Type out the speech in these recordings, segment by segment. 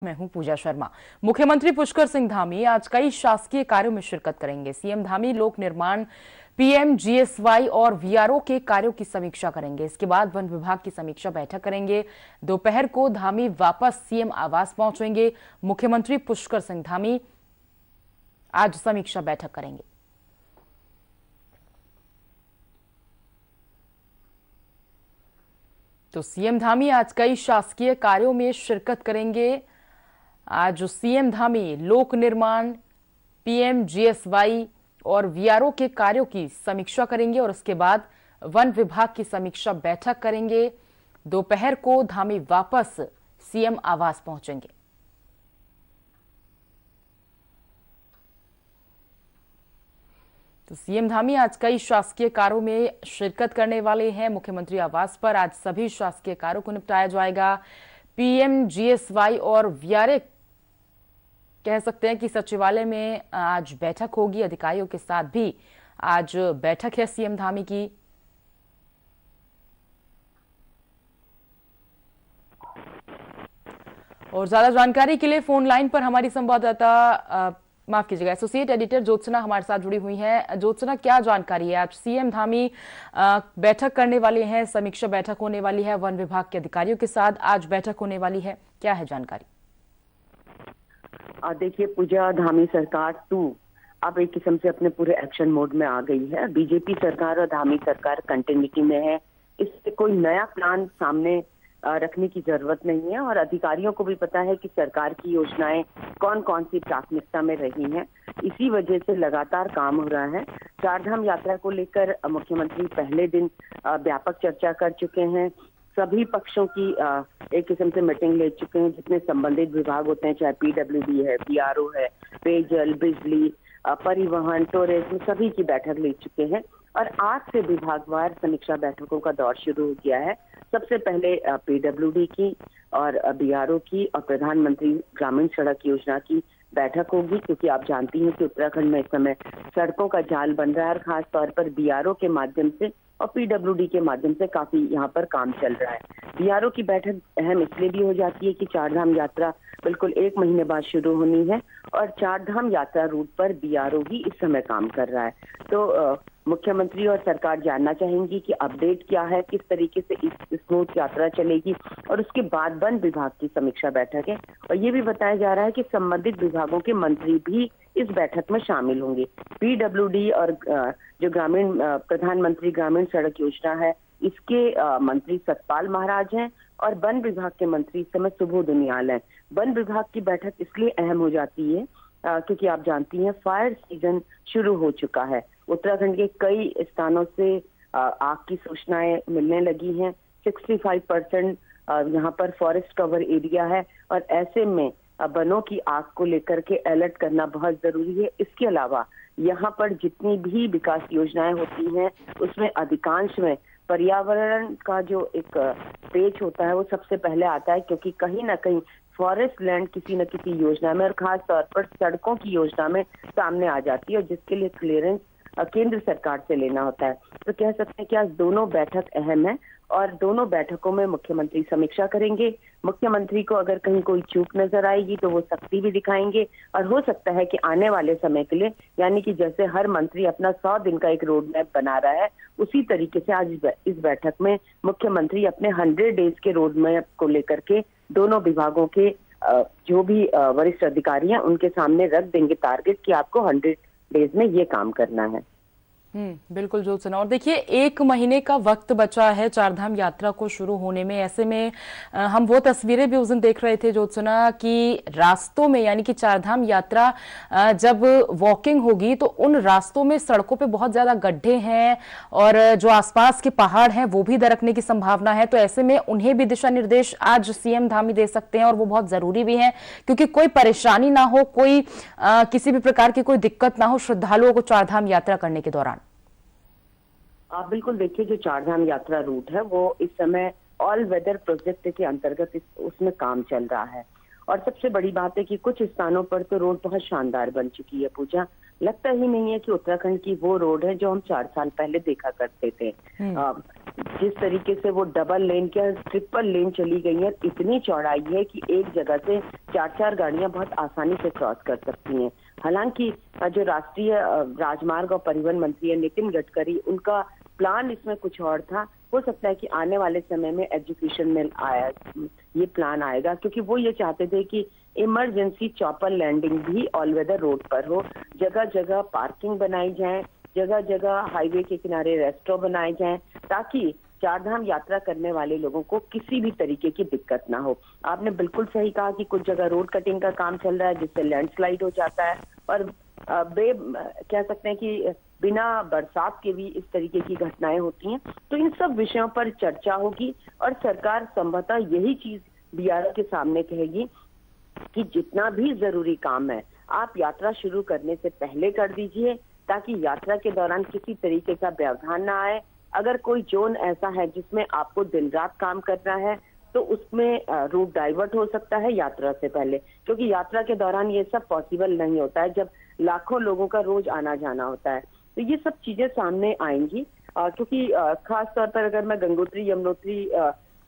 मैं हूं पूजा शर्मा। मुख्यमंत्री पुष्कर सिंह धामी आज कई शासकीय कार्यों में शिरकत करेंगे। सीएम धामी लोक निर्माण, पीएमजीएसवाई और वीआरओ के कार्यों की समीक्षा करेंगे। इसके बाद वन विभाग की समीक्षा बैठक करेंगे। दोपहर को धामी वापस सीएम आवास पहुंचेंगे। मुख्यमंत्री पुष्कर सिंह धामी आज समीक्षा बैठक करेंगे। तो सीएम धामी आज कई शासकीय कार्यों में शिरकत करेंगे। आज सीएम धामी लोक निर्माण, पीएमजीएसवाई और वीआरओ के कार्यों की समीक्षा करेंगे और उसके बाद वन विभाग की समीक्षा बैठक करेंगे। दोपहर को धामी वापस सीएम आवास पहुंचेंगे। तो सीएम धामी आज कई शासकीय कार्यों में शिरकत करने वाले हैं। मुख्यमंत्री आवास पर आज सभी शासकीय कार्यों को निपटाया जाएगा। पीएमजीएसवाई और वीआरए कह सकते हैं कि सचिवालय में आज बैठक होगी। अधिकारियों के साथ भी आज बैठक है सीएम धामी की। और ज्यादा जानकारी के लिए फोन लाइन पर हमारी संवाददाता माफ कीजिएगा एसोसिएट एडिटर ज्योत्सना हमारे साथ जुड़ी हुई हैं। ज्योत्सना, क्या जानकारी है? आज सीएम धामी बैठक करने वाले हैं, समीक्षा बैठक होने वाली है वन विभाग के अधिकारियों के साथ। आज बैठक होने वाली है, क्या है जानकारी? देखिए पूजा, धामी सरकार 2 अब एक किस्म से अपने पूरे एक्शन मोड में आ गई है। बीजेपी सरकार और धामी सरकार कंटिन्यूटी में है। इससे कोई नया प्लान सामने रखने की जरूरत नहीं है और अधिकारियों को भी पता है कि सरकार की योजनाएं कौन कौन सी प्राथमिकता में रही हैं। इसी वजह से लगातार काम हो रहा है। चारधाम यात्रा को लेकर मुख्यमंत्री पहले दिन व्यापक चर्चा कर चुके हैं। सभी पक्षों की एक किस्म से मीटिंग ले चुके हैं। जितने संबंधित विभाग होते हैं, चाहे पीडब्ल्यूडी है, बीआरओ है, पेयजल, बिजली, परिवहन, टूरिज्म, सभी की बैठक ले चुके हैं और आज से विभागवार समीक्षा बैठकों का दौर शुरू हो गया है। सबसे पहले पीडब्ल्यूडी की और बीआरओ की और प्रधानमंत्री ग्रामीण सड़क योजना की बैठक होगी, क्योंकि आप जानती हैं कि उत्तराखंड में इस समय सड़कों का जाल बन रहा है और खास तौर पर बीआरओ के माध्यम से और पीडब्ल्यूडी के माध्यम से काफी यहाँ पर काम चल रहा है। बीआरओ की बैठक अहम इसलिए भी हो जाती है कि चारधाम यात्रा बिल्कुल 1 महीने बाद शुरू होनी है और चारधाम यात्रा रूट पर बीआरओ ही इस समय काम कर रहा है। तो मुख्यमंत्री और सरकार जानना चाहेंगी कि अपडेट क्या है, किस तरीके से इस स्मूथ यात्रा चलेगी और उसके बाद वन विभाग की समीक्षा बैठक है। और ये भी बताया जा रहा है कि संबंधित विभागों के मंत्री भी इस बैठक में शामिल होंगे। पीडब्ल्यूडी और जो ग्रामीण प्रधानमंत्री ग्रामीण सड़क योजना है, इसके मंत्री सतपाल महाराज हैं और वन विभाग के मंत्री इस समय सुबोध उनियाल हैं। वन विभाग की बैठक इसलिए अहम हो जाती है क्योंकि आप जानती हैं फायर सीजन शुरू हो चुका है। उत्तराखंड के कई स्थानों से आग की सूचनाएं मिलने लगी हैं। 65% यहाँ पर फॉरेस्ट कवर एरिया है और ऐसे में वनों की आग को लेकर के अलर्ट करना बहुत जरूरी है। इसके अलावा यहाँ पर जितनी भी विकास योजनाएं होती हैं उसमें अधिकांश में पर्यावरण का जो एक पेज होता है वो सबसे पहले आता है, क्योंकि कहीं ना कहीं फॉरेस्ट लैंड किसी न किसी योजना में और खास तौर पर सड़कों की योजना में सामने आ जाती है और जिसके लिए क्लियरेंस केंद्र सरकार से लेना होता है। तो कह सकते हैं कि आज दोनों बैठक अहम है और दोनों बैठकों में मुख्यमंत्री समीक्षा करेंगे। मुख्यमंत्री को अगर कहीं कोई चूक नजर आएगी तो वो सख्ती भी दिखाएंगे और हो सकता है कि आने वाले समय के लिए, यानी कि जैसे हर मंत्री अपना 100 दिन का एक रोड मैप बना रहा है, उसी तरीके से आज इस बैठक में मुख्यमंत्री अपने 100 डेज के रोड मैप को लेकर के दोनों विभागों के जो भी वरिष्ठ अधिकारी हैं उनके सामने रख देंगे टारगेट कि आपको 100 डेज में ये काम करना है। बिल्कुल ज्योत्सना। और देखिए 1 महीने का वक्त बचा है चारधाम यात्रा को शुरू होने में। ऐसे में हम वो तस्वीरें भी उस दिन देख रहे थे ज्योत्सना कि रास्तों में, यानी कि चारधाम यात्रा जब वॉकिंग होगी तो उन रास्तों में सड़कों पे बहुत ज्यादा गड्ढे हैं और जो आसपास के पहाड़ हैं वो भी दरकने की संभावना है। तो ऐसे में उन्हें भी दिशा निर्देश आज सीएम धामी दे सकते हैं और वो बहुत जरूरी भी है, क्योंकि कोई परेशानी ना हो, कोई किसी भी प्रकार की कोई दिक्कत ना हो श्रद्धालुओं को चारधाम यात्रा करने के दौरान। आप बिल्कुल देखिए, जो चारधाम यात्रा रूट है वो इस समय ऑल वेदर प्रोजेक्ट के अंतर्गत उसमें काम चल रहा है और सबसे बड़ी बात है कि कुछ स्थानों पर तो रोड बहुत शानदार बन चुकी है। पूजा, लगता ही नहीं है कि उत्तराखंड की वो रोड है जो हम 4 साल पहले देखा करते थे। जिस तरीके से वो डबल लेन क्या ट्रिपल लेन चली गई है, इतनी चौड़ाई है कि एक जगह से 4-4 गाड़ियां बहुत आसानी से क्रॉस कर सकती हैं। हालांकि जो राष्ट्रीय राजमार्ग और परिवहन मंत्री है नितिन गडकरी, उनका प्लान इसमें कुछ और था। हो सकता है कि आने वाले समय में एजुकेशन में ये प्लान आएगा, क्योंकि वो ये चाहते थे कि इमरजेंसी चॉपर लैंडिंग भी ऑल वेदर रोड पर हो, जगह जगह पार्किंग बनाई जाए, जगह जगह हाईवे के किनारे रेस्टोरेंट बनाए जाएं, ताकि चारधाम यात्रा करने वाले लोगों को किसी भी तरीके की दिक्कत ना हो। आपने बिल्कुल सही कहा कि कुछ जगह रोड कटिंग का काम चल रहा है, जिससे लैंडस्लाइड हो जाता है और कह सकते हैं कि बिना बरसात के भी इस तरीके की घटनाएं होती हैं। तो इन सब विषयों पर चर्चा होगी और सरकार संभवतः यही चीज बीआरओ के सामने कहेगी कि जितना भी जरूरी काम है आप यात्रा शुरू करने से पहले कर दीजिए, ताकि यात्रा के दौरान किसी तरीके का व्यवधान ना आए। अगर कोई जोन ऐसा है जिसमें आपको दिन रात काम करना है, तो उसमें रूट डाइवर्ट हो सकता है यात्रा से पहले, क्योंकि यात्रा के दौरान ये सब पॉसिबल नहीं होता है जब लाखों लोगों का रोज आना जाना होता है। तो ये सब चीजें सामने आएंगी, क्योंकि खास तौर पर अगर मैं गंगोत्री यमुनोत्री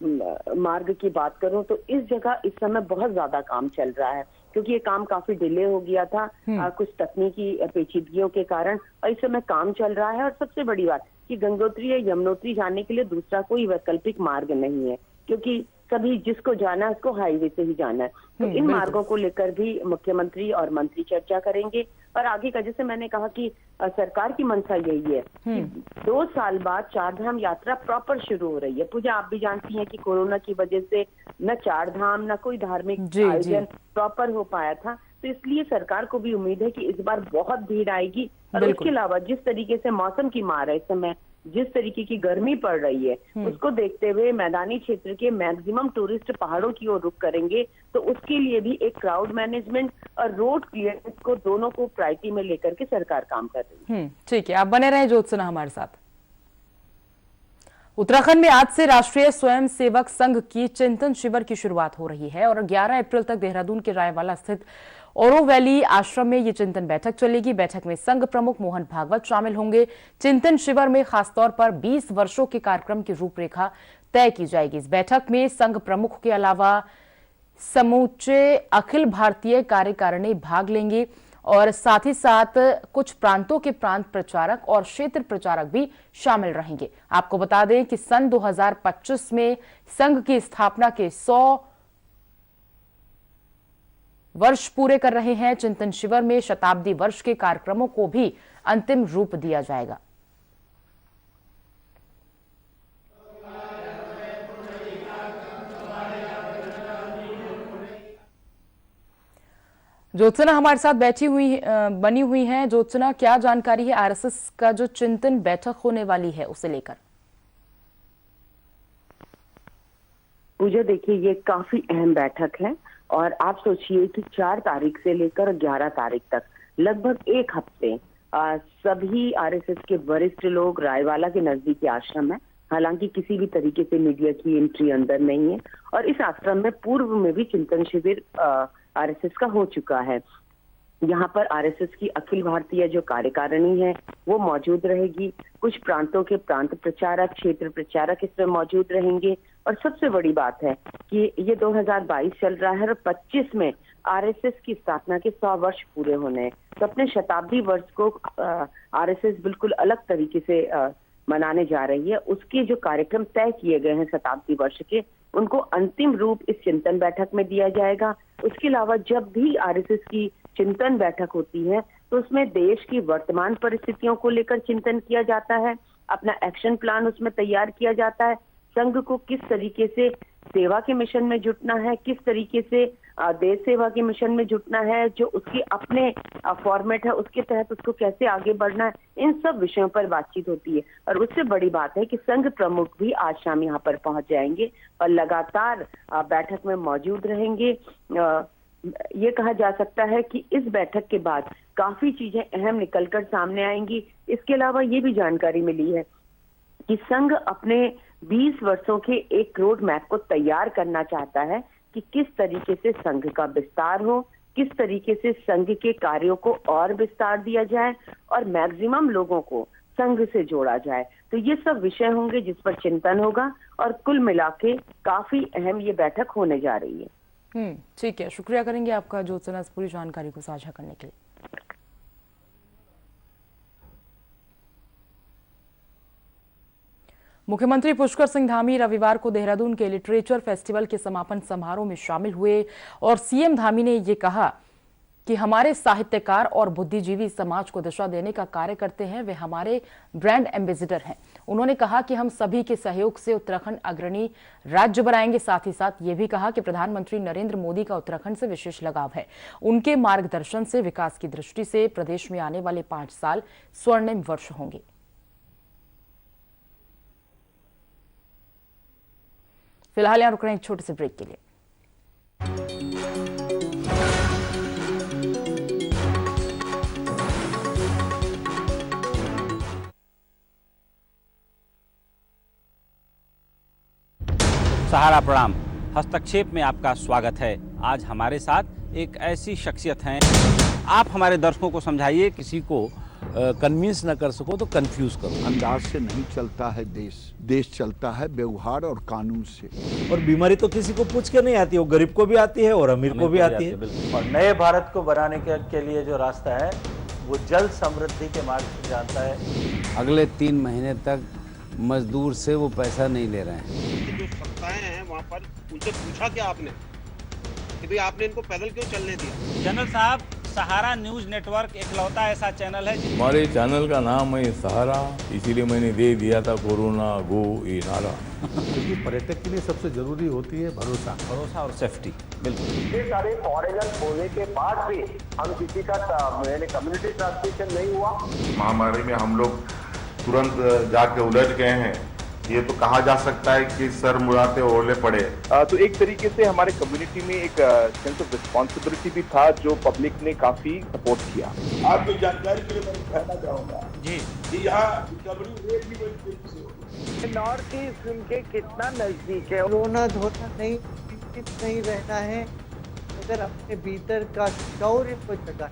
मार्ग की बात करूं तो इस जगह इस समय बहुत ज्यादा काम चल रहा है, क्योंकि ये काम काफी डिले हो गया था कुछ तकनीकी पेचीदगियों के कारण, और इस समय काम चल रहा है। और सबसे बड़ी बात कि गंगोत्री या यमुनोत्री जाने के लिए दूसरा कोई वैकल्पिक मार्ग नहीं है, क्योंकि सभी जिसको जाना है उसको हाईवे से ही जाना है। तो इन मार्गों को लेकर भी मुख्यमंत्री और मंत्री चर्चा करेंगे। और आगे का, जैसे मैंने कहा कि सरकार की मंशा यही है कि 2 साल बाद चारधाम यात्रा प्रॉपर शुरू हो रही है। पूजा, आप भी जानती हैं कि कोरोना की वजह से न चारधाम न कोई धार्मिक आयोजन प्रॉपर हो पाया था, तो इसलिए सरकार को भी उम्मीद है कि इस बार बहुत भीड़ आएगी। और इसके अलावा जिस तरीके से मौसम की मार है इस समय, जिस तरीके की गर्मी पड़ रही है, उसको देखते हुए मैदानी क्षेत्र के मैक्सिमम टूरिस्ट पहाड़ों की ओर रुख करेंगे। तो उसके लिए भी एक क्राउड मैनेजमेंट और रोड क्लियरेंस को दोनों को प्रायोरिटी में लेकर के सरकार काम कर रही है। ठीक है, आप बने रहे ज्योत्सना हमारे साथ। उत्तराखंड में आज से राष्ट्रीय स्वयंसेवक संघ की चिंतन शिविर की शुरुआत हो रही है और 11 अप्रैल तक देहरादून के रायवाला स्थित ओरो वैली आश्रम में ये चिंतन बैठक चलेगी। बैठक में संघ प्रमुख मोहन भागवत शामिल होंगे। चिंतन शिविर में खासतौर पर 20 वर्षों के कार्यक्रम की रूपरेखा तय की जाएगी। इस बैठक में संघ प्रमुख के अलावा समूचे अखिल भारतीय कार्यकारिणी भाग लेंगे और साथ ही साथ कुछ प्रांतों के प्रांत प्रचारक और क्षेत्र प्रचारक भी शामिल रहेंगे। आपको बता दें कि सन 2025 में संघ की स्थापना के 100 वर्ष पूरे कर रहे हैं। चिंतन शिविर में शताब्दी वर्ष के कार्यक्रमों को भी अंतिम रूप दिया जाएगा। ज्योत्सना हमारे साथ बनी हुई हैं। ज्योत्सना, क्या जानकारी है आरएसएस का जो चिंतन बैठक होने वाली है उसे लेकर? पूजा, देखिए ये काफी अहम बैठक है और आप सोचिए कि 4 तारीख से लेकर 11 तारीख तक लगभग 1 हफ्ते सभी आरएसएस के वरिष्ठ लोग रायवाला के नजदीकी आश्रम है। हालांकि किसी भी तरीके से मीडिया की एंट्री अंदर नहीं है और इस आश्रम में पूर्व में भी चिंतन शिविर आरएसएस का हो चुका है। यहाँ पर आरएसएस की अखिल भारतीय जो कार्यकारिणी है वो मौजूद रहेगी। कुछ प्रांतों के प्रांत प्रचारक, क्षेत्र प्रचारक इसमें मौजूद रहेंगे। और सबसे बड़ी बात है कि ये 2022 चल रहा है और 25 में आरएसएस की स्थापना के 100 वर्ष पूरे होने हैं। तो अपने शताब्दी वर्ष को आरएसएस बिल्कुल अलग तरीके से मनाने जा रही है। उसके जो कार्यक्रम तय किए गए हैं शताब्दी वर्ष के, उनको अंतिम रूप इस चिंतन बैठक में दिया जाएगा। उसके अलावा जब भी आरएसएस की चिंतन बैठक होती है तो उसमें देश की वर्तमान परिस्थितियों को लेकर चिंतन किया जाता है, अपना एक्शन प्लान उसमें तैयार किया जाता है। संघ को किस तरीके से सेवा के मिशन में जुटना है, किस तरीके से देश सेवा के मिशन में जुटना है, जो उसके अपने फॉर्मेट है उसके तहत उसको कैसे आगे बढ़ना है, इन सब विषयों पर बातचीत होती है। और उससे बड़ी बात है कि संघ प्रमुख भी आज शाम यहाँ पर पहुंच जाएंगे और लगातार बैठक में मौजूद रहेंगे। ये कहा जा सकता है कि इस बैठक के बाद काफी चीजें अहम निकलकर सामने आएंगी। इसके अलावा ये भी जानकारी मिली है कि संघ अपने 20 वर्षों के एक रोड मैप को तैयार करना चाहता है कि किस तरीके से संघ का विस्तार हो, किस तरीके से संघ के कार्यों को और विस्तार दिया जाए और मैक्सिमम लोगों को संघ से जोड़ा जाए। तो ये सब विषय होंगे जिस पर चिंतन होगा और कुल मिला के काफी अहम ये बैठक होने जा रही है। ठीक है, शुक्रिया करेंगे आपका ज्योत्सना इस पूरी जानकारी को साझा करने के लिए। मुख्यमंत्री पुष्कर सिंह धामी रविवार को देहरादून के लिटरेचर फेस्टिवल के समापन समारोह में शामिल हुए और सीएम धामी ने ये कहा कि हमारे साहित्यकार और बुद्धिजीवी समाज को दिशा देने का कार्य करते हैं, वे हमारे ब्रांड एम्बेसडर हैं। उन्होंने कहा कि हम सभी के सहयोग से उत्तराखंड अग्रणी राज्य बनाएंगे। साथ ही साथ ये भी कहा कि प्रधानमंत्री नरेंद्र मोदी का उत्तराखंड से विशेष लगाव है। उनके मार्गदर्शन से विकास की दृष्टि से प्रदेश में आने वाले 5 साल स्वर्णिम वर्ष होंगे। फिलहाल यहां रुक रहे हैं एक छोटे से ब्रेक के लिए। सहारा प्रणाम, हस्तक्षेप में आपका स्वागत है। आज हमारे साथ एक ऐसी शख्सियत हैं, आप हमारे दर्शकों को समझाइए। किसी को कन्विंस न कर सको तो कंफ्यूज करो। अंदाज से नहीं चलता है देश चलता है व्यवहार और कानून से। और बीमारी तो किसी को पूछ के नहीं आती, वो गरीब को भी आती है और अमीर को भी आती है। और नए भारत को बनाने के लिए जो रास्ता है वो जल समृद्धि के मार्ग से जानता है। अगले 3 महीने तक मजदूर से वो पैसा नहीं ले रहे हैं। जो सत्ताएं हैं वहाँ पर उनसे पूछा क्या आपने कि भाई आपने इनको पैदल क्यों चलने दिया? जनरल साहब, सहारा न्यूज नेटवर्क एकलौता ऐसा चैनल है हमारे चैनल का नाम है सहारा, इसीलिए मैंने दे दिया था कोरोना गो ये नारा। क्योंकि पर्यटक के लिए सबसे जरूरी होती है भरोसा और सेफ्टी। बिल्कुल, ये सारे फॉरेनर होने के बाद भी हम किसी का कम्युनिटी ट्रांसमिशन नहीं हुआ। महामारी में हम लोग तुरंत जाके उलझ गए हैं, ये तो कहा जा सकता है कि सर मुड़ाते ओले पड़े। तो एक तरीके से हमारे कम्युनिटी में एक सेंस ऑफ रिस्पॉन्सिबिलिटी भी था जो पब्लिक ने काफी सपोर्ट किया। आपकी जानकारी के लिए मैं कहना चाहूँगा जी कि यहाँ रिकवरी रेट भी बड़ी तेजी से हो रही है। नॉर्थ ईस्ट उनके कितना नजदीक है। कोरोना धोना नहीं रहना है अगर अपने भीतर का शौर्य को जगा।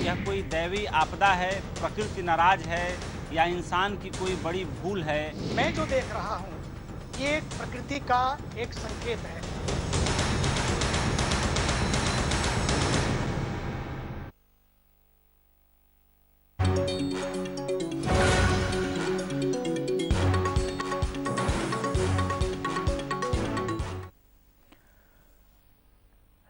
यह कोई दैवी आपदा है, प्रकृति नाराज है या इंसान की कोई बड़ी भूल है? मैं जो देख रहा हूँ ये प्रकृति का एक संकेत है।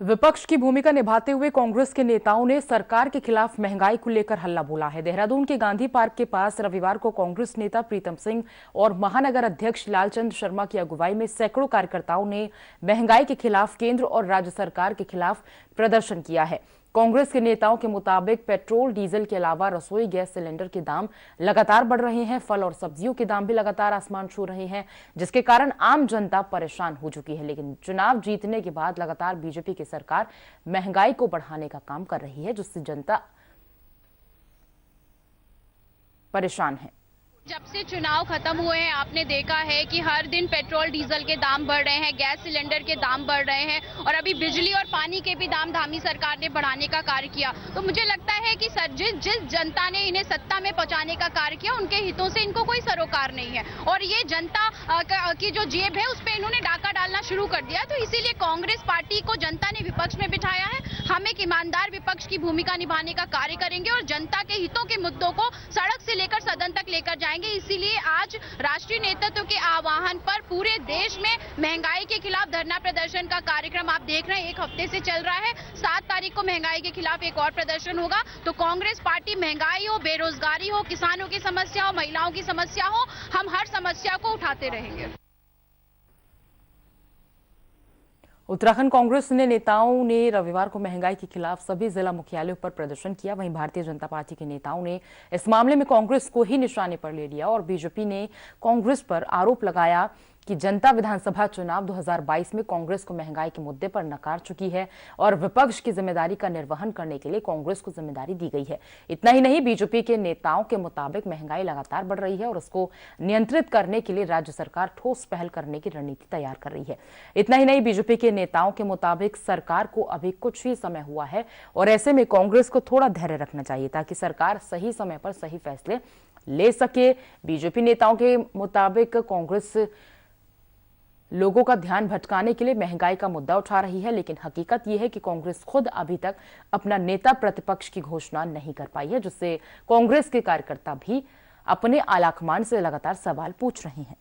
विपक्ष की भूमिका निभाते हुए कांग्रेस के नेताओं ने सरकार के खिलाफ महंगाई को लेकर हल्ला बोला है। देहरादून के गांधी पार्क के पास रविवार को कांग्रेस नेता प्रीतम सिंह और महानगर अध्यक्ष लालचंद शर्मा की अगुवाई में सैकड़ों कार्यकर्ताओं ने महंगाई के खिलाफ केंद्र और राज्य सरकार के खिलाफ प्रदर्शन किया है। कांग्रेस के नेताओं के मुताबिक पेट्रोल डीजल के अलावा रसोई गैस सिलेंडर के दाम लगातार बढ़ रहे हैं। फल और सब्जियों के दाम भी लगातार आसमान छू रहे हैं, जिसके कारण आम जनता परेशान हो चुकी है। लेकिन चुनाव जीतने के बाद लगातार बीजेपी की सरकार महंगाई को बढ़ाने का काम कर रही है, जिससे जनता परेशान है। जब से चुनाव खत्म हुए हैं आपने देखा है कि हर दिन पेट्रोल डीजल के दाम बढ़ रहे हैं, गैस सिलेंडर के दाम बढ़ रहे हैं और अभी बिजली और पानी के भी दाम धामी सरकार ने बढ़ाने का कार्य किया। तो मुझे लगता है कि जिस जनता ने इन्हें सत्ता में पहुंचाने का कार्य किया उनके हितों से इनको कोई सरोकार नहीं है और ये जनता की जो जेब है उस पर इन्होंने डाका डालना शुरू कर दिया। तो इसीलिए कांग्रेस पार्टी को जनता ने विपक्ष में बिठाया है। हम एक ईमानदार विपक्ष की भूमिका निभाने का कार्य करेंगे और जनता के हितों के मुद्दों को सड़क से लेकर सदन तक लेकर जाएंगे। इसीलिए आज राष्ट्रीय नेतृत्व के आह्वान पर पूरे देश में महंगाई के खिलाफ धरना प्रदर्शन का कार्यक्रम आप देख रहे हैं, 1 हफ्ते से चल रहा है। 7 तारीख को महंगाई के खिलाफ एक और प्रदर्शन होगा। तो कांग्रेस पार्टी महंगाई हो, बेरोजगारी हो, किसानों की समस्या हो, महिलाओं की समस्या हो, हम हर समस्या को उठाते रहेंगे। उत्तराखंड कांग्रेस नेताओं ने रविवार को महंगाई के खिलाफ सभी जिला मुख्यालयों पर प्रदर्शन किया। वहीं भारतीय जनता पार्टी के नेताओं ने इस मामले में कांग्रेस को ही निशाने पर ले लिया और बीजेपी ने कांग्रेस पर आरोप लगाया कि जनता विधानसभा चुनाव 2022 में कांग्रेस को महंगाई के मुद्दे पर नकार चुकी है और विपक्ष की जिम्मेदारी का निर्वहन करने के लिए कांग्रेस को जिम्मेदारी दी गई है। इतना ही नहीं, बीजेपी के नेताओं के मुताबिक महंगाई लगातार बढ़ रही है और उसको नियंत्रित करने के लिए राज्य सरकार ठोस पहल करने की रणनीति तैयार कर रही है। इतना ही नहीं, बीजेपी के नेताओं के मुताबिक सरकार को अभी कुछ ही समय हुआ है और ऐसे में कांग्रेस को थोड़ा धैर्य रखना चाहिए ताकि सरकार सही समय पर सही फैसले ले सके। बीजेपी नेताओं के मुताबिक कांग्रेस लोगों का ध्यान भटकाने के लिए महंगाई का मुद्दा उठा रही है, लेकिन हकीकत यह है कि कांग्रेस खुद अभी तक अपना नेता प्रतिपक्ष की घोषणा नहीं कर पाई है, जिससे कांग्रेस के कार्यकर्ता भी अपने आलाकमान से लगातार सवाल पूछ रहे हैं।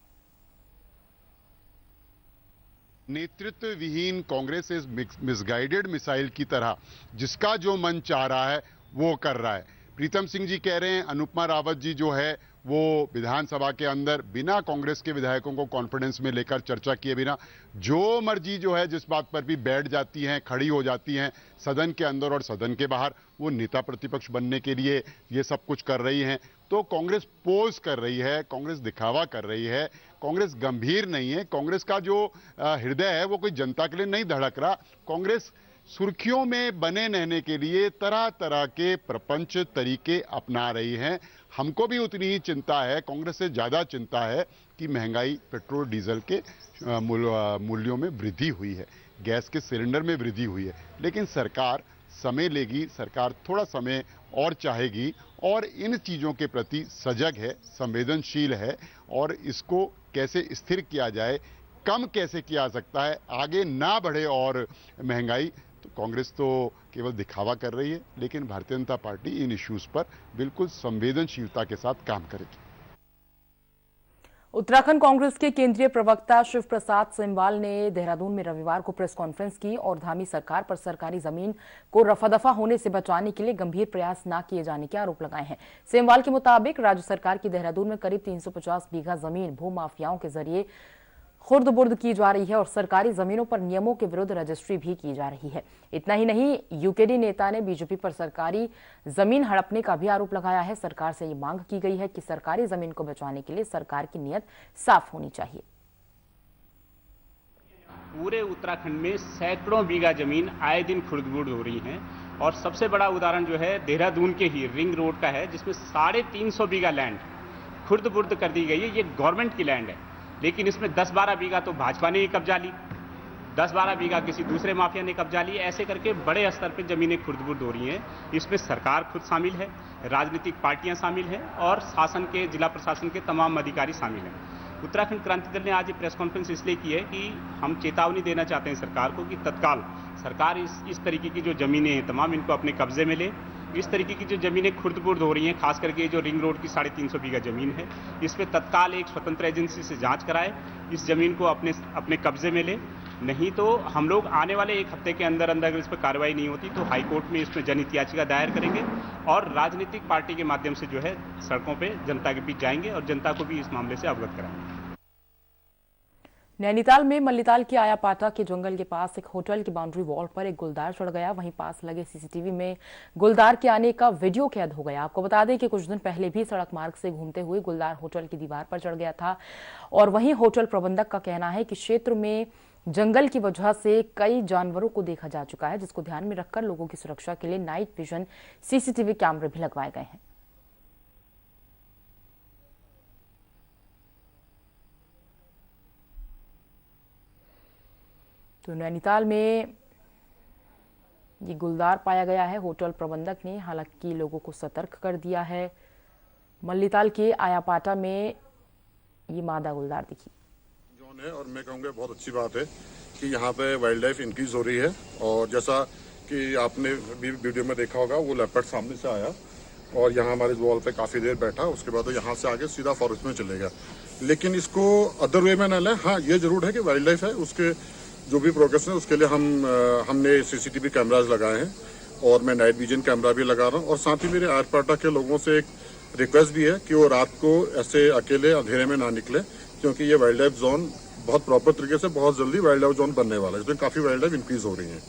नेतृत्व विहीन कांग्रेस इस मिसगाइडेड मिसाइल की तरह जिसका जो मन चाह रहा है वो कर रहा है। प्रीतम सिंह जी कह रहे हैं अनुपमा रावत जी जो है वो विधानसभा के अंदर बिना कांग्रेस के विधायकों को कॉन्फिडेंस में लेकर चर्चा किए बिना जो मर्जी जो है जिस बात पर भी बैठ जाती हैं, खड़ी हो जाती हैं सदन के अंदर और सदन के बाहर, वो नेता प्रतिपक्ष बनने के लिए ये सब कुछ कर रही हैं। तो कांग्रेस पोज कर रही है, कांग्रेस दिखावा कर रही है, कांग्रेस गंभीर नहीं है। कांग्रेस का जो हृदय है वो कोई जनता के लिए नहीं धड़क रहा। कांग्रेस सुर्खियों में बने रहने के लिए तरह तरह के प्रपंच तरीके अपना रही हैं। हमको भी उतनी ही चिंता है, कांग्रेस से ज्यादा चिंता है कि महंगाई, पेट्रोल डीजल के मूल्यों में वृद्धि हुई है, गैस के सिलेंडर में वृद्धि हुई है, लेकिन सरकार समय लेगी, सरकार थोड़ा समय और चाहेगी और इन चीजों के प्रति सजग है, संवेदनशील है और इसको कैसे स्थिर किया जाए, कम कैसे किया सकता है, आगे ना बढ़े और महंगाई। तो कांग्रेस तो केवल दिखावा कर रही है, लेकिन भारतीय जनता पार्टी इन इश्यूज पर बिल्कुल संवेदनशीलता के साथ काम करेगी। उत्तराखंड कांग्रेस के केंद्रीय प्रवक्ता शिव प्रसाद सेमवाल ने देहरादून में रविवार को प्रेस कॉन्फ्रेंस की और धामी सरकार पर सरकारी जमीन को रफा-दफा होने से बचाने के लिए गंभीर प्रयास न किए जाने के आरोप लगाए हैं। सेमवाल के मुताबिक राज्य सरकार की देहरादून में करीब 350 बीघा जमीन भूमाफियाओं के जरिए खुर्द-बुर्द की जा रही है और सरकारी जमीनों पर नियमों के विरुद्ध रजिस्ट्री भी की जा रही है। इतना ही नहीं, यूकेडी नेता ने बीजेपी पर सरकारी जमीन हड़पने का भी आरोप लगाया है। सरकार से ये मांग की गई है कि सरकारी जमीन को बचाने के लिए सरकार की नीयत साफ होनी चाहिए। पूरे उत्तराखंड में सैकड़ों बीघा जमीन आए दिन खुर्द-बुर्द हो रही है और सबसे बड़ा उदाहरण जो है देहरादून के ही रिंग रोड का है, जिसमें 350 बीघा लैंड खुर्द-बुर्द कर दी गई है। ये गवर्नमेंट की लैंड है, लेकिन इसमें 10-12 बीघा तो भाजपा ने ही कब्जा ली, 10-12 बीघा किसी दूसरे माफिया ने कब्जा ली। ऐसे करके बड़े स्तर पर जमीनें खुर्द-बुर्द हो रही हैं। इसमें सरकार खुद शामिल है, राजनीतिक पार्टियां शामिल हैं और शासन के, जिला प्रशासन के तमाम अधिकारी शामिल हैं। उत्तराखंड क्रांति दल ने आज ये प्रेस कॉन्फ्रेंस इसलिए की है कि हम चेतावनी देना चाहते हैं सरकार को कि तत्काल सरकार इस तरीके की जो जमीनें हैं तमाम इनको अपने कब्जे में ले। इस तरीके की जो जमीनें खुर्द-बुर्द हो रही हैं, खास करके जो रिंग रोड की 350 बीघा जमीन है, इस पे तत्काल एक स्वतंत्र एजेंसी से जांच कराए, इस जमीन को अपने कब्जे में ले। नहीं तो हम लोग आने वाले एक हफ्ते के अंदर अगर इस पर कार्रवाई नहीं होती तो हाईकोर्ट में इसमें जनहित याचिका दायर करेंगे और राजनीतिक पार्टी के माध्यम से जो है सड़कों पर जनता के बीच जाएंगे और जनता को भी इस मामले से अवगत कराएंगे। नैनीताल में मल्लीताल के आयापाटा के जंगल के पास एक होटल की बाउंड्री वॉल पर एक गुलदार चढ़ गया। वहीं पास लगे सीसीटीवी में गुलदार के आने का वीडियो कैद हो गया। आपको बता दें कि कुछ दिन पहले भी सड़क मार्ग से घूमते हुए गुलदार होटल की दीवार पर चढ़ गया था और वहीं होटल प्रबंधक का कहना है कि क्षेत्र में जंगल की वजह से कई जानवरों को देखा जा चुका है, जिसको ध्यान में रखकर लोगों की सुरक्षा के लिए नाइट विजन सीसीटीवी कैमरे भी लगवाए गए हैं। तो नैनीताल में ये गुलदार पाया गया है। होटल प्रबंधक ने हालांकि लोगों को सतर्क कर दिया है। मल्लीताल के आयापाटा में ये मादा गुलदार दिखी जोन है और मैं कहूँगा बहुत अच्छी बात है कि यहाँ पे वाइल्ड लाइफ इंक्रीज हो रही है और जैसा कि आपने भी वीडियो में देखा होगा वो लेपर्ड सामने से आया और यहाँ हमारे वॉल पे काफी देर बैठा, उसके बाद यहाँ से आगे सीधा फॉरेस्ट में चले गया। लेकिन इसको अदर वे में न लें। हाँ, ये जरूर है कि वाइल्ड लाइफ है, उसके जो भी प्रोग्रेस है उसके लिए हमने सीसीटीवी कैमराज लगाए हैं और मैं नाइट विजन कैमरा भी लगा रहा हूँ और साथ ही मेरे आयापाटा के लोगों से एक रिक्वेस्ट भी है कि वो रात को ऐसे अकेले अंधेरे में ना निकले, क्योंकि ये वाइल्ड लाइफ जोन बहुत प्रॉपर तरीके से बहुत जल्दी वाइल्ड लाइफ जोन बनने वाला है। इसमें काफी वाइल्ड लाइफ इंक्रीज हो रही है।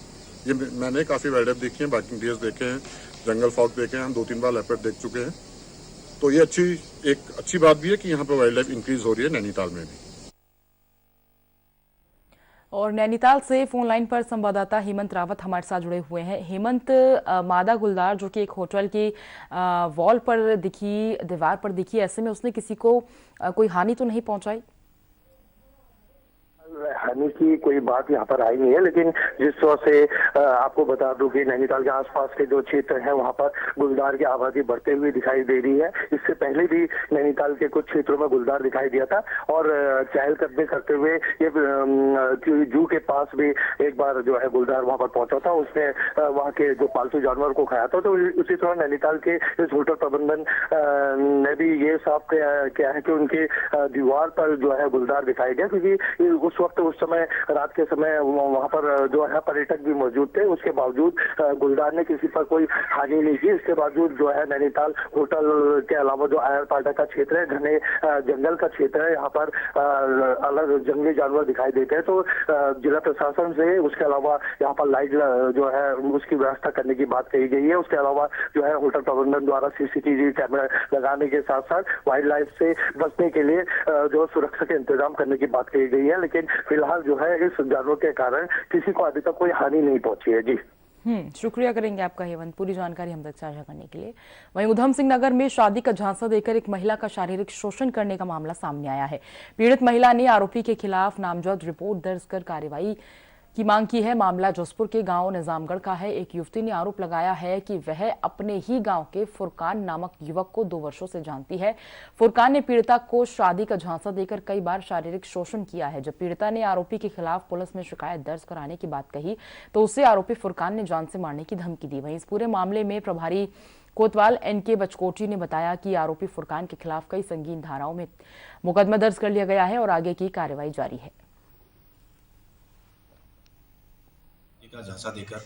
ये मैंने काफी वाइल्ड लाइफ देखी है, बाइकिंग डियर्स देखे हैं, जंगल फॉग देखे हैं, हम 2-3 बार लेपर्ड देख चुके हैं। तो ये एक अच्छी बात भी है कि यहाँ पे वाइल्ड लाइफ इंक्रीज हो रही है नैनीताल में भी। और नैनीताल से फोन लाइन पर संवाददाता हेमंत रावत हमारे साथ जुड़े हुए हैं। हेमंत, मादा गुलदार जो कि एक होटल की वॉल पर दिखी, दीवार पर दिखी, ऐसे में उसने किसी को कोई हानि तो नहीं पहुंचाई? हानि की कोई बात यहाँ पर आई नहीं है, लेकिन जिस तरह से आपको बता दूं कि नैनीताल के आसपास के जो क्षेत्र हैं वहाँ पर गुलदार की आबादी बढ़ते हुए दिखाई दे रही है। इससे पहले भी नैनीताल के कुछ क्षेत्रों में गुलदार दिखाई दिया था और चहलकदमी करते हुए ये जू के पास भी एक बार जो है गुलदार वहाँ पर पहुंचा था, उसने वहाँ के जो पालतू जानवर को खाया था। तो उसी तरह नैनीताल के इस होटल प्रबंधन ने भी ये साफ किया है कि उनकी दीवार पर जो है गुलदार दिखाई दिया, क्योंकि उस समय रात के समय वहाँ पर जो है पर्यटक भी मौजूद थे। उसके बावजूद गुलदार ने किसी पर कोई हानि नहीं की। इसके बावजूद जो है नैनीताल होटल के अलावा जो आयरपाटा का क्षेत्र है, घने जंगल का क्षेत्र है, यहाँ पर अलग जंगली जानवर दिखाई देते हैं। तो जिला प्रशासन से उसके अलावा यहाँ पर लाइट जो है उसकी व्यवस्था करने की बात कही गई है। उसके अलावा जो है होटल प्रबंधन द्वारा CCTV कैमरा लगाने के साथ साथ वाइल्ड लाइफ से बचने के लिए जो सुरक्षा के इंतजाम करने की बात कही गई है। लेकिन फिलहाल जो है इस जानवर के कारण किसी को अभी तक कोई हानि नहीं पहुंची है। जी शुक्रिया करेंगे आपका हेमंत, पूरी जानकारी हम तक साझा करने के लिए। वहीं उधम सिंह नगर में शादी का झांसा देकर एक महिला का शारीरिक शोषण करने का मामला सामने आया है। पीड़ित महिला ने आरोपी के खिलाफ नामजद रिपोर्ट दर्ज कर कार्रवाई की मांग की है। मामला जोधपुर के गांव निजामगढ़ का है। एक युवती ने आरोप लगाया है कि वह अपने ही गांव के फुरकान नामक युवक को 2 वर्षों से जानती है। फुरकान ने पीड़िता को शादी का झांसा देकर कई बार शारीरिक शोषण किया है। जब पीड़िता ने आरोपी के खिलाफ पुलिस में शिकायत दर्ज कराने की बात कही तो उसे आरोपी फुरकान ने जान से मारने की धमकी दी। वहीं इस पूरे मामले में प्रभारी कोतवाल NK बचकोटी ने बताया कि आरोपी फुरकान के खिलाफ कई संगीन धाराओं में मुकदमा दर्ज कर लिया गया है और आगे की कार्रवाई जारी है। का झांसा देकर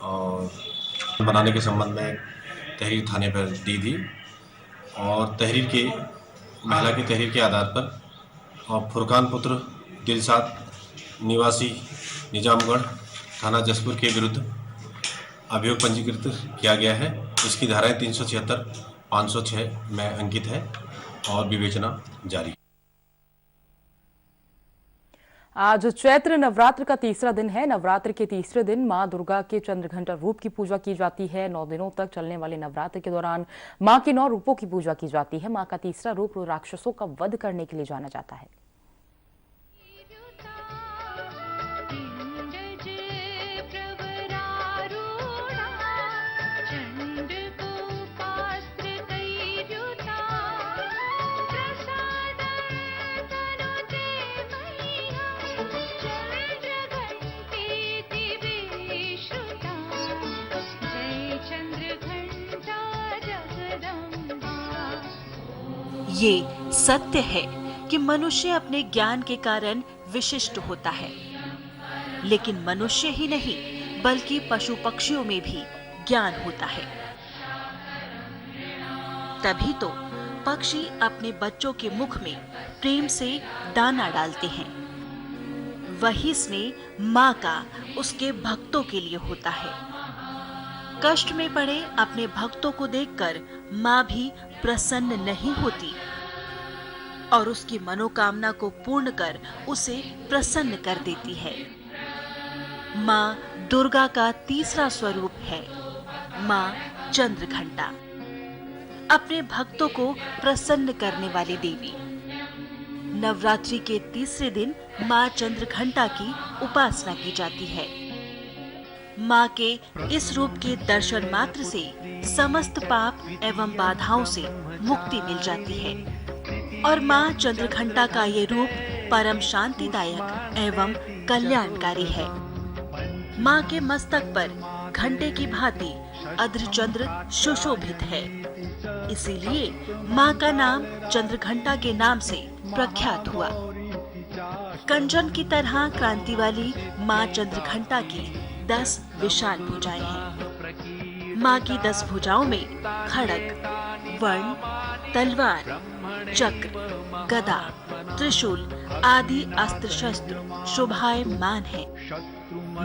और बनाने के संबंध में तहरीर थाने पर दी थी और महिला की तहरीर के आधार पर और फुरकान पुत्र दिलशाद निवासी निजामगढ़ थाना जसपुर के विरुद्ध अभियोग पंजीकृत किया गया है। इसकी धाराएं 376, 506 में अंकित है और विवेचना जारी है। आज चैत्र नवरात्र का तीसरा दिन है। नवरात्र के तीसरे दिन मां दुर्गा के चंद्रघंटा रूप की पूजा की जाती है। 9 दिनों तक चलने वाले नवरात्र के दौरान मां के 9 रूपों की पूजा की जाती है। मां का तीसरा रूप राक्षसों का वध करने के लिए जाना जाता है। ये सत्य है कि मनुष्य अपने ज्ञान के कारण विशिष्ट होता है, लेकिन मनुष्य ही नहीं बल्कि पशु पक्षियों में भी ज्ञान होता है। तभी तो पक्षी अपने बच्चों के मुख में प्रेम से दाना डालते हैं। वही स्नेह माँ का उसके भक्तों के लिए होता है। कष्ट में पड़े अपने भक्तों को देखकर माँ भी प्रसन्न नहीं होती और उसकी मनोकामना को पूर्ण कर उसे प्रसन्न कर देती है। माँ दुर्गा का तीसरा स्वरूप है माँ चंद्रघंटा, अपने भक्तों को प्रसन्न करने वाली देवी। नवरात्रि के तीसरे दिन माँ चंद्रघंटा की उपासना की जाती है। माँ के इस रूप के दर्शन मात्र से समस्त पाप एवं बाधाओं से मुक्ति मिल जाती है और माँ चंद्रघंटा का ये रूप परम शांतिदायक एवं कल्याणकारी है। माँ के मस्तक पर घंटे की भांति अर्धचंद्र सुशोभित है, इसीलिए माँ का नाम चंद्रघंटा के नाम से प्रख्यात हुआ। कंचन की तरह क्रांति वाली माँ चंद्रघंटा की 10 विशाल भुजाएं हैं। माँ की 10 भुजाओं में खड्ग, वर्ण, तलवार, चक्र, गदा, त्रिशूल आदि अस्त्र शस्त्र शोभायमान है।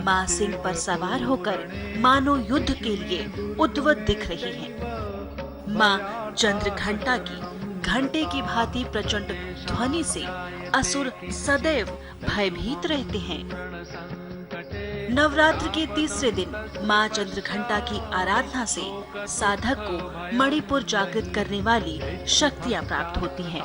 माँ सिंह पर सवार होकर मानो युद्ध के लिए उद्वत दिख रही है। माँ चंद्रघंटा की घंटे की भांति प्रचंड ध्वनि से असुर सदैव भयभीत रहते हैं। नवरात्र के तीसरे दिन माँ चंद्रघंटा की आराधना से साधक को मणिपुर जागृत करने वाली शक्तियाँ प्राप्त होती हैं।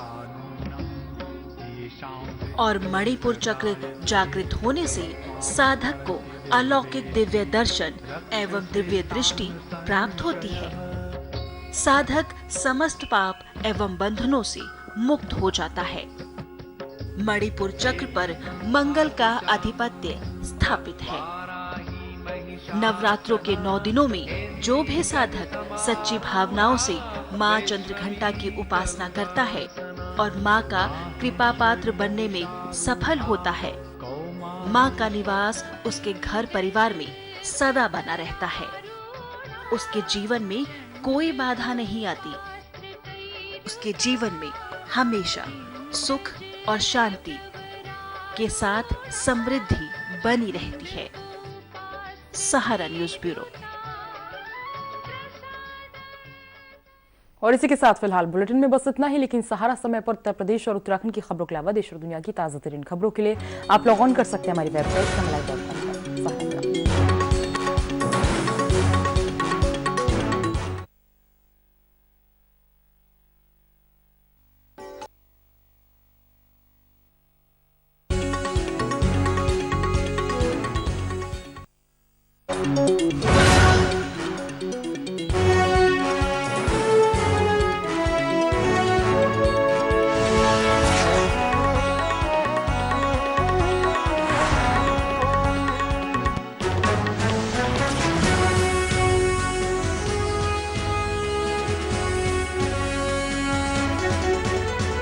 और मणिपुर चक्र जागृत होने से साधक को अलौकिक दिव्य दर्शन एवं दिव्य दृष्टि प्राप्त होती है। साधक समस्त पाप एवं बंधनों से मुक्त हो जाता है। मणिपुर चक्र पर मंगल का आधिपत्य स्थापित है। नवरात्रों के 9 दिनों में जो भी साधक सच्ची भावनाओं से माँ चंद्रघंटा की उपासना करता है और माँ का कृपा पात्र बनने में सफल होता है, माँ का निवास उसके घर परिवार में सदा बना रहता है। उसके जीवन में कोई बाधा नहीं आती। उसके जीवन में हमेशा सुख और शांति के साथ समृद्धि बनी रहती है। सहारा न्यूज़ ब्यूरो। और इसी के साथ फिलहाल बुलेटिन में बस इतना ही, लेकिन सहारा समय पर उत्तर प्रदेश और उत्तराखंड की खबरों के अलावा देश और दुनिया की ताज़ा तरीन खबरों के लिए आप लॉग ऑन कर सकते हैं हमारी वेबसाइट samala.com।